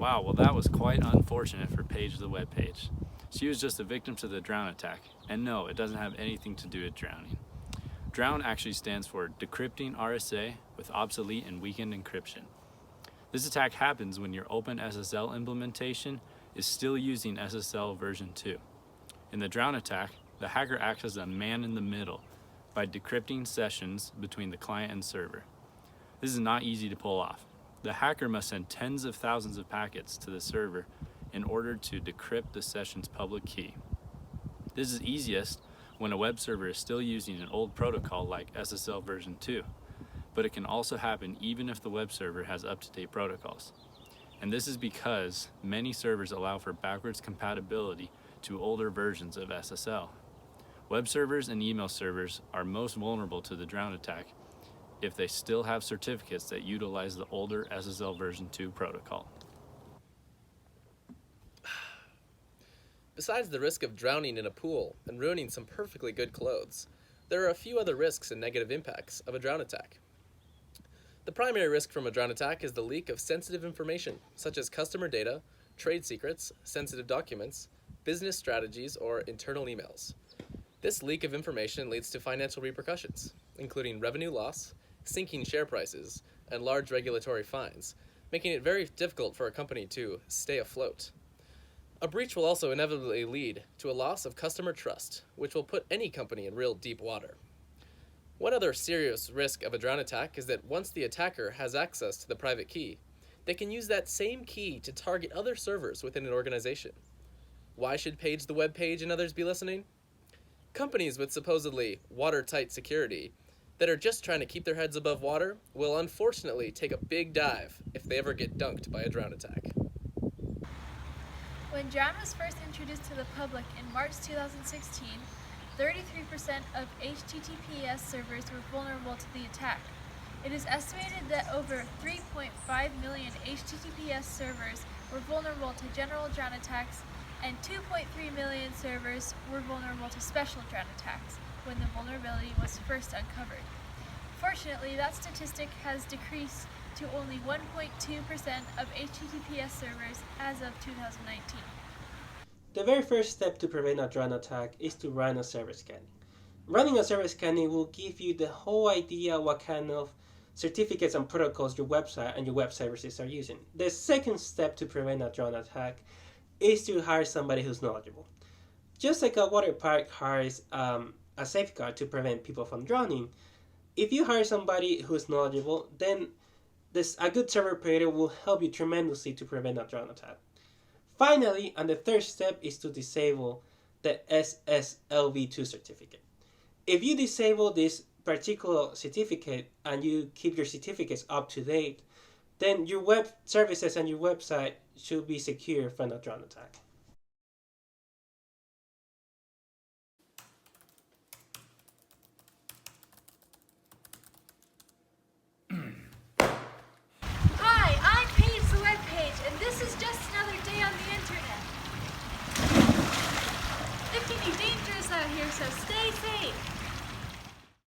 Wow, well that was quite unfortunate for Paige the web page. She was just a victim to the drown attack, and no, it doesn't have anything to do with drowning. Drown actually stands for Decrypting RSA with Obsolete and Weakened Encryption. This attack happens when your OpenSSL implementation is still using SSL version 2. In the drown attack, the hacker acts as a man in the middle by decrypting sessions between the client and server. This is not easy to pull off. The hacker must send tens of thousands of packets to the server in order to decrypt the session's public key. This is easiest when a web server is still using an old protocol like SSL version 2, but it can also happen even if the web server has up-to-date protocols. And this is because many servers allow for backwards compatibility to older versions of SSL. Web servers and email servers are most vulnerable to the drown attack if they still have certificates that utilize the older SSL version 2 protocol. Besides the risk of drowning in a pool and ruining some perfectly good clothes, there are a few other risks and negative impacts of a drown attack. The primary risk from a drown attack is the leak of sensitive information, such as customer data, trade secrets, sensitive documents, business strategies, or internal emails. This leak of information leads to financial repercussions, including revenue loss, sinking share prices, and large regulatory fines, making it very difficult for a company to stay afloat. A breach will also inevitably lead to a loss of customer trust, which will put any company in real deep water. One other serious risk of a drown attack is that once the attacker has access to the private key, they can use that same key to target other servers within an organization. Why should Paige the web page and others be listening? Companies with supposedly watertight security that are just trying to keep their heads above water will unfortunately take a big dive if they ever get dunked by a drown attack. When Drown was first introduced to the public in March 2016, 33% of HTTPS servers were vulnerable to the attack. It is estimated that over 3.5 million HTTPS servers were vulnerable to general drown attacks, and 2.3 million servers were vulnerable to special drown attacks when the vulnerability was first uncovered. Fortunately, that statistic has decreased to only 1.2% of HTTPS servers as of 2019. The very first step to prevent a drown attack is to run a server scanning. Running a server scanning will give you the whole idea what kind of certificates and protocols your website and your web services are using. The second step to prevent a drown attack is to hire somebody who's knowledgeable. Just like a water park hires a safeguard to prevent people from drowning, if you hire somebody who's knowledgeable, then a good server operator will help you tremendously to prevent a drown attack. Finally, and the third step is to disable the SSLv2 certificate. If you disable this particular certificate and you keep your certificates up to date, then your web services and your website should be secure from a drown attack.